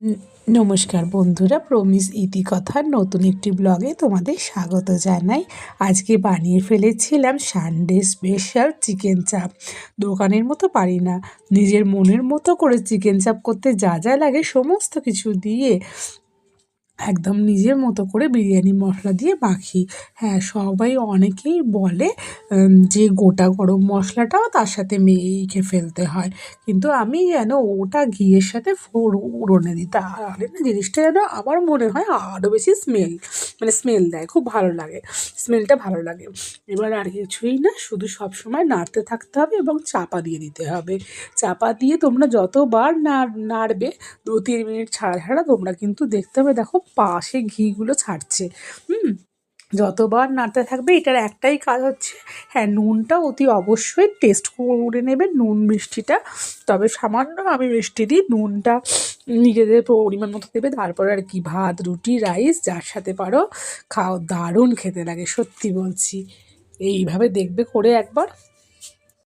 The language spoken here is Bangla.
উম নমস্কার বন্ধুরা, প্রমিস ইতিকথার নতুন একটি ব্লগে তোমাদের স্বাগত জানাই। আজকে বানিয়ে ফেলেছিলাম সানডে স্পেশাল চিকেন চাপ। দোকানের মতো পারি না, নিজের মনের মতো করে চিকেন চাপ করতে যা যা লাগে সমস্ত কিছু দিয়ে একদম নিজের মতো করে বিরিয়ানি মশলা দিয়ে মাখি। হ্যাঁ, সবাই অনেকেই বলে যে গোটা গরম মশলাটাও তার সাথে মেখে ফেলতে হয়, কিন্তু আমি যেন ওটা ঘিয়ের সাথে ফোড়নে দিই, তাহলে না জিনিসটা যেন আমার মনে হয় আরও বেশি স্মেল দেয়, খুব ভালো লাগে, স্মেলটা ভালো লাগে। এবার আর কিছুই না, শুধু সবসময় নাড়তে থাকতে হবে এবং চাপা দিয়ে দিতে হবে। চাপা দিয়ে তোমরা যতবার নাড়বে 2-3 মিনিট ছাড়া ছাড়া তোমরা কিন্তু দেখতে হবে, দেখো পাশে ঘিগুলো ছাড়ছে। হুম, যতবার নাড়তে থাকবে। এটার একটাই কাজ হচ্ছে, হ্যাঁ, নুনটা অতি অবশ্যই টেস্ট করে নেবে, নুন মিষ্টিটা। তবে সামান্য আমি মিষ্টি দিই, নুনটা নিজেদের পরিমাণ মতো দেবে। তারপরে আর কি, ভাত, রুটি, রাইস যার সাথে পারো খাও, দারুণ খেতে লাগে, সত্যি বলছি। এইভাবে দেখবে করে একবার।